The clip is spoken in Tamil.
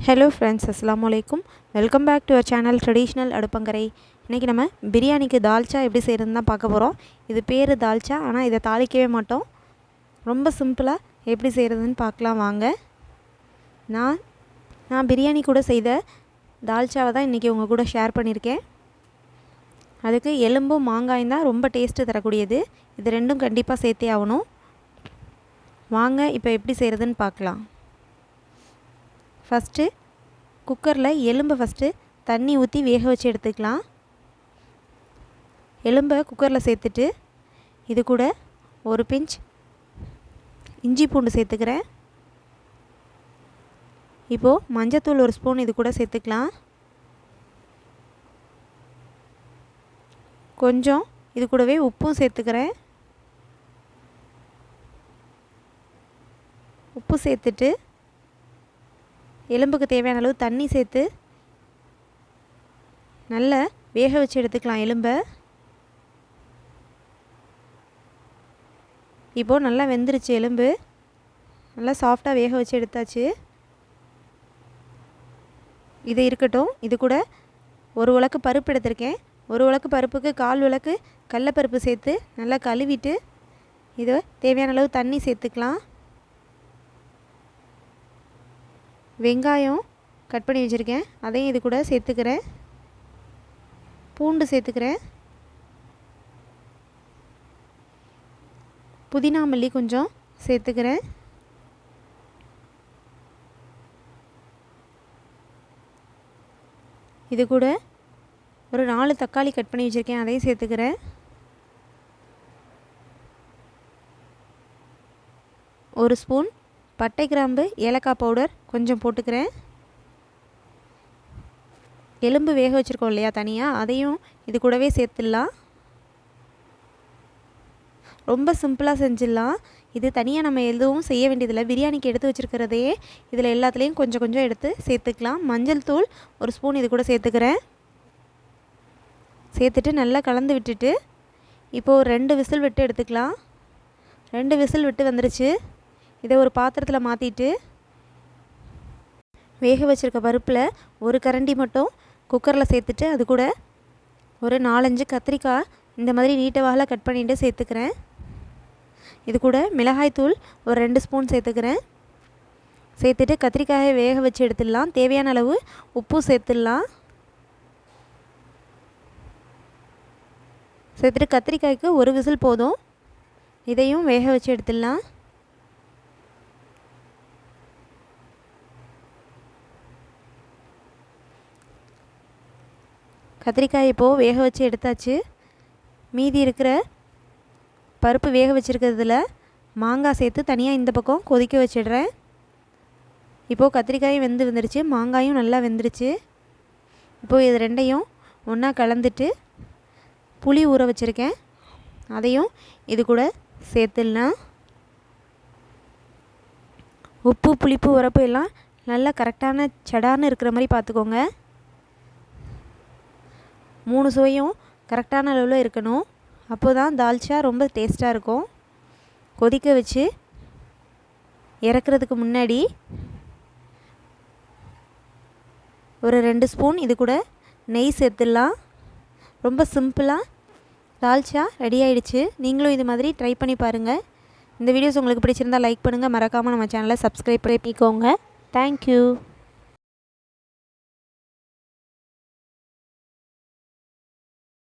Hello friends, assalamu alaikum. Welcome back to our channel Traditional அடுப்பங்கரை. இன்னைக்கு நம்ம பிரியாணிக்கு தால்சா எப்படி செய்யறதுன்னு தான் பார்க்க போறோம். இது பேரு தால்சா, ஆனா இத தாளிக்கவே மாட்டோம். ரொம்ப சிம்பிளா எப்படி செய்யறதுன்னு பார்க்கலாம் வாங்க. நான் பிரியாணி கூட செய்த தால்சாவை தான் இன்னைக்கு உங்க கூட ஷேர் பண்ணியிருக்கேன். அதுக்கு எலும்பும் மாங்காயும் தான் ரொம்ப டேஸ்ட் தரக்கூடியது. இது ரெண்டும் கண்டிப்பா சேர்த்தே ஆகணும். வாங்க இப்போ எப்படி செய்யறதுன்னு பார்க்கலாம். ஃபஸ்ட்டு குக்கரில் எலும்பை ஃபஸ்ட்டு தண்ணி ஊற்றி வேக வச்சு எடுத்துக்கலாம். எலும்பை குக்கரில் சேர்த்துட்டு இது கூட ஒரு பிஞ்ச் இஞ்சி பூண்டு சேர்த்துக்கிறேன். இப்போது மஞ்சத்தூள் ஒரு ஸ்பூன் இது கூட சேர்த்துக்கலாம். கொஞ்சம் இது கூடவே உப்பும் சேர்த்துக்கிறேன். உப்பு சேர்த்துட்டு எலும்புக்கு தேவையான அளவு தண்ணி சேர்த்து நல்லா வேக வச்சு எடுத்துக்கலாம் எலும்பை. இப்போது நல்லா வெந்துருச்சு எலும்பு, நல்லா சாஃப்டாக வேக வச்சு எடுத்தாச்சு. இது இருக்கட்டும். இது கூட ஒரு உலக்கு பருப்பு எடுத்திருக்கேன். ஒரு உலக்கு பருப்புக்கு 1/4 உலக்கு கடலைப்பருப்பு சேர்த்து நல்லா கழுவிட்டு இது தேவையான அளவு தண்ணி சேர்த்துக்கலாம். வெங்காயம் கட் பண்ணி வச்சுருக்கேன், அதையும் இது கூட சேர்த்துக்கிறேன். பூண்டு சேர்த்துக்கிறேன். புதினா மல்லி கொஞ்சம் சேர்த்துக்கிறேன். இது கூட ஒரு 4 தக்காளி கட் பண்ணி வச்சுருக்கேன், அதையும் சேர்த்துக்கிறேன். ஒரு ஸ்பூன் பட்டை கிராம்பு ஏலக்காய் பவுடர் கொஞ்சம் போட்டுக்கிறேன். எலும்பு வேக வச்சுருக்கோம் இல்லையா தனியாக, அதையும் இது கூடவே சேர்த்துடலாம். ரொம்ப சிம்பிளாக செஞ்சிடலாம். இது தனியாக நம்ம எதுவும் செய்ய வேண்டியதில்லை. பிரியாணிக்கு எடுத்து வச்சுருக்கிறதையே இதில் எல்லாத்துலேயும் கொஞ்சம் கொஞ்சம் எடுத்து சேர்த்துக்கலாம். மஞ்சள் தூள் ஒரு ஸ்பூன் இது கூட சேர்த்துக்கிறேன். சேர்த்துட்டு நல்லா கலந்து விட்டுட்டு இப்போது 2 விசில் விட்டு எடுத்துக்கலாம். 2 விசில் விட்டு வந்துருச்சு. இதை ஒரு பாத்திரத்தில் மாற்றிட்டு வேக வச்சுருக்க பருப்பில் ஒரு கரண்டி மட்டும் குக்கரில் சேர்த்துட்டு அது கூட ஒரு 4-5 கத்திரிக்காய் இந்த மாதிரி நீட்ட வாகல கட் பண்ணிட்டு சேர்த்துக்கிறேன். இது கூட மிளகாய்த்தூள் ஒரு 2 ஸ்பூன் சேர்த்துக்கிறேன். சேர்த்துட்டு கத்திரிக்காயை வேக வச்சு எடுத்துடலாம். தேவையான அளவு உப்பு சேர்த்துடலாம். சேர்த்துட்டு கத்திரிக்காய்க்கு ஒரு விசில் போதும். இதையும் வேக வச்சு எடுத்துடலாம். கத்திரிக்காய் இப்போது வேக வச்சு எடுத்தாச்சு. மீதி இருக்கிற பருப்பு வேக வச்சுருக்கிறதுல மாங்காய் சேர்த்து தனியாக இந்த பக்கம் கொதிக்க வச்சிடுறேன். இப்போது கத்திரிக்காயும் வந்துருச்சு, மாங்காயும் நல்லா வெந்துருச்சு. இப்போது இது ரெண்டையும் ஒன்றா கலந்துட்டு புளி ஊற வச்சுருக்கேன், அதையும் இது கூட சேர்த்துடலாம். உப்பு புளிப்பு உரப்பு எல்லாம் நல்லா கரெக்டான சடான்னு இருக்கிற மாதிரி பார்த்துக்கோங்க. 3 சுவையும் கரெக்டான அளவில் இருக்கணும். அப்போ தான் தால்சா ரொம்ப டேஸ்ட்டாக இருக்கும். கொதிக்க வச்சு இறக்குறதுக்கு முன்னாடி ஒரு 2 ஸ்பூன் இது கூட நெய் சேர்த்துடலாம். ரொம்ப சிம்பிளாக தால்சா ரெடி ஆகிடுச்சு. நீங்களும் இது மாதிரி ட்ரை பண்ணி பாருங்கள். இந்த வீடியோஸ் உங்களுக்கு பிடிச்சிருந்தால் லைக் பண்ணுங்கள். மறக்காமல் நம்ம சேனலை சப்ஸ்கிரைப் பண்ணிக்கோங்க. தேங்க்யூ.